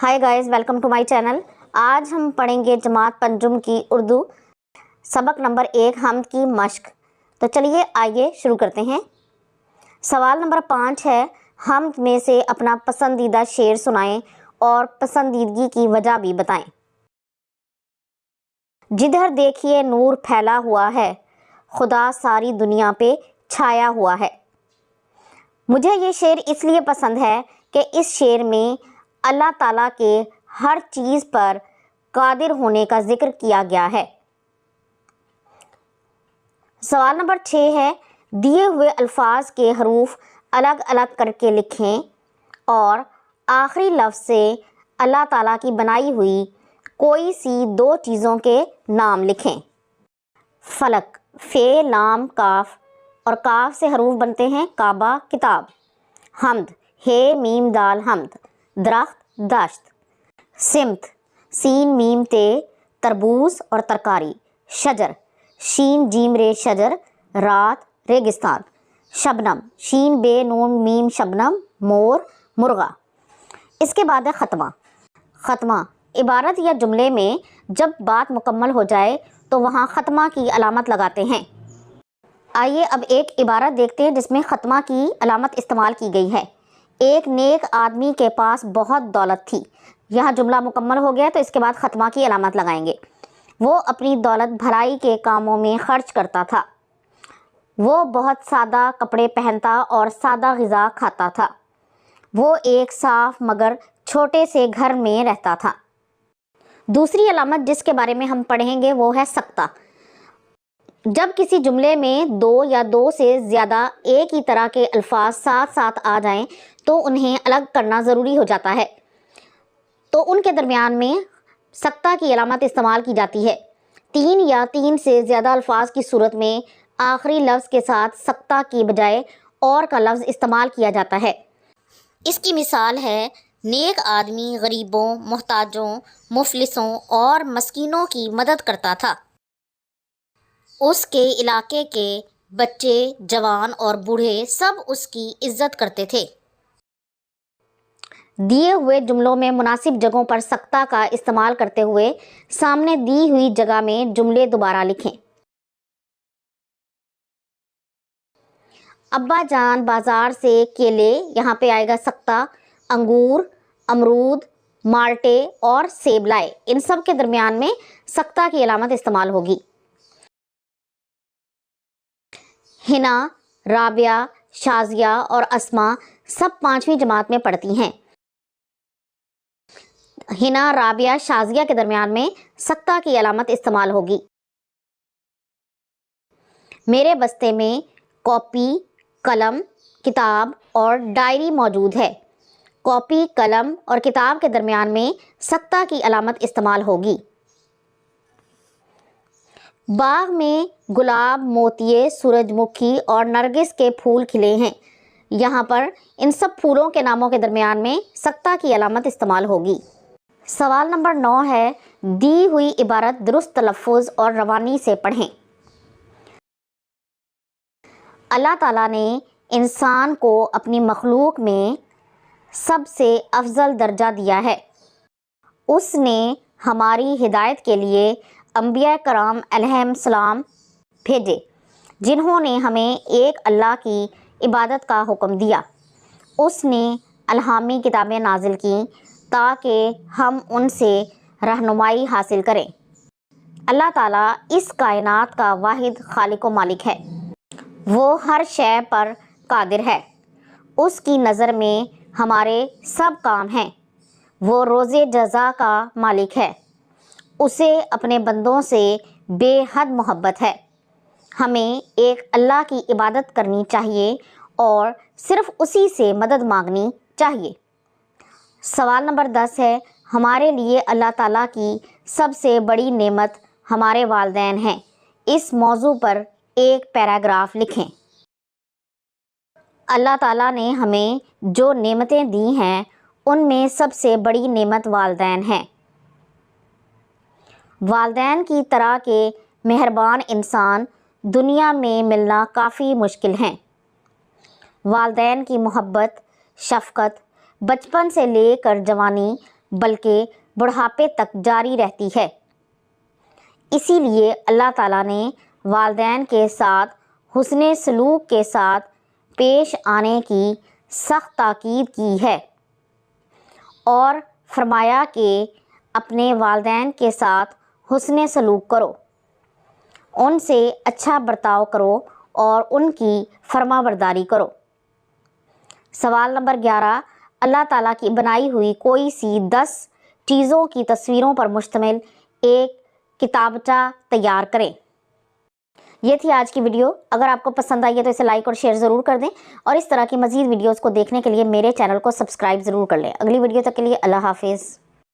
Hi guys, welcome to my channel. आज हम पढ़ेंगे जमात पंजुम की उर्दू सबक नंबर 1 हमद की मश्क। तो चलिए आइए शुरू करते हैं। सवाल नंबर 5 है, हमद में से अपना पसंदीदा शेर सुनाएं और पसंदीदगी की वजह भी बताएं। जिधर देखिए नूर फैला हुआ है, खुदा सारी दुनिया पे छाया हुआ है। मुझे ये शेर इसलिए पसंद है कि इस शेर में अल्लाह ताला के हर चीज़ पर कादिर होने का जिक्र किया गया है। सवाल नंबर 6 है, दिए हुए अल्फाज के हरूफ अलग अलग करके लिखें और आखिरी लफ्ज़ से अल्लाह ताला की बनाई हुई कोई सी दो चीज़ों के नाम लिखें। फलक, फे लाम काफ और काफ से हरूफ बनते हैं काबा किताब। हमद, हे मीम दाल हमद दरख्त दाश्त। सिमत, सीन मीम ते तरबूज और तरकारी। शजर, शीन जीम रे शजर रात रेगिस्तान। शबनम, शीन बे नून मीम शबनम मोर मुर्गा। इसके बाद है ख़त्मा। ख़त्मा इबारत या जुमले में जब बात मुकम्मल हो जाए तो वहाँ ख़त्मा की अलामत लगाते हैं। आइए अब एक इबारत देखते हैं जिसमें ख़त्मा की अलामत इस्तेमाल की गई है। एक नेक आदमी के पास बहुत दौलत थी। यहाँ जुमला मुकम्मल हो गया तो इसके बाद ख़त्मा की अलामत लगाएंगे। वो अपनी दौलत भलाई के कामों में खर्च करता था। वो बहुत सादा कपड़े पहनता और सादा ग़िज़ा खाता था। वो एक साफ़ मगर छोटे से घर में रहता था। दूसरी अलामत जिसके बारे में हम पढ़ेंगे वो है सक्ता। जब किसी जुमले में दो या दो से ज़्यादा एक ही तरह के अल्फाज साथ साथ आ जाएं तो उन्हें अलग करना ज़रूरी हो जाता है, तो उनके दरमियान में सक्ता की अलामत इस्तेमाल की जाती है। 3 या 3 से ज़्यादा अल्फाज की सूरत में आखिरी लफ्ज़ के साथ सक्ता की बजाय और का लफ्ज़ इस्तेमाल किया जाता है। इसकी मिसाल है, नेक आदमी गरीबों, मोहताजों, मुफलिसों और मस्कीनों की मदद करता था। उसके इलाके के बच्चे, जवान और बूढ़े सब उसकी इज्जत करते थे। दिए हुए जुमलों में मुनासिब जगहों पर सक्ता का इस्तेमाल करते हुए सामने दी हुई जगह में जुमले दोबारा लिखें। अब्बा जान बाज़ार से केले, यहाँ पे आएगा सक्ता, अंगूर, अमरूद, माल्टे और सेब लाए। इन सब के दरमियान में सक्ता की अलामत इस्तेमाल होगी। हिना, राबिया, शाजिया और अस्मा सब 5वीं जमात में पढ़ती हैं। हिना, राबिया, शाजिया के दरमियान में सक्ता की अलामत इस्तेमाल होगी। मेरे बस्ते में कॉपी, कलम, किताब और डायरी मौजूद है। कॉपी, कलम और किताब के दरमियान में सक्ता की अलामत इस्तेमाल होगी। बाग में गुलाब, मोतिये, सूरजमुखी और नरगिस के फूल खिले हैं। यहाँ पर इन सब फूलों के नामों के दरमियान में सक्ता की अलामत इस्तेमाल होगी। सवाल नंबर 9 है, दी हुई इबारत दुरुस्त तलफ़्फ़ुज़ और रवानी से पढ़ें। अल्लाह ताला ने इंसान को अपनी मखलूक में सबसे अफजल दर्जा दिया है। उसने हमारी हिदायत के लिए अंबिया कराम अलैहिस्सलाम भेजे, जिन्होंने हमें एक अल्लाह की इबादत का हुक्म दिया। उसने अलहामी किताबें नाजिल की ताकि हम उनसे रहनुमाई हासिल करें। अल्लाह ताला इस कायनात का वाहिद खालिक व मालिक है। वो हर शय पर कादिर है। उसकी नज़र में हमारे सब काम हैं। वो रोज़े जज़ा का मालिक है। उसे अपने बंदों से बेहद मोहब्बत है। हमें एक अल्लाह की इबादत करनी चाहिए और सिर्फ़ उसी से मदद मांगनी चाहिए। सवाल नंबर 10 है, हमारे लिए अल्लाह ताला की सबसे बड़ी नेमत हमारे वालिदैन हैं। इस मौजू पर एक पैराग्राफ लिखें। अल्लाह ताला ने हमें जो नेमतें दी हैं उनमें सबसे बड़ी नेमत वालिदैन हैं। वालिदैन की तरह के मेहरबान इंसान दुनिया में मिलना काफ़ी मुश्किल हैं। वालिदैन की मोहब्बत, शफ़क़त बचपन से लेकर जवानी بلکہ بڑھاپے تک جاری رہتی ہے۔ اسی لیے اللہ تعالیٰ نے والدین کے ساتھ حسن سلوک کے ساتھ پیش آنے کی سخت تاکید کی ہے اور فرمایا کہ اپنے والدین کے ساتھ حسن سلوک کرو، ان سے اچھا برتاؤ کرو اور ان کی فرما برداری کرو۔ سوال نمبر 11، اللہ تعالیٰ کی بنائی ہوئی کوئی سی 10 چیزوں کی تصویروں پر مشتمل ایک کتابچہ تیار کریں۔ یہ تھی آج کی ویڈیو۔ اگر آپ کو پسند آئی ہے تو اسے لائک اور شیئر ضرور کر دیں اور اس طرح کی مزید ویڈیوز کو دیکھنے کے لیے میرے چینل کو سبسکرائب ضرور کر لیں۔ اگلی ویڈیو تک کے لیے اللہ حافظ۔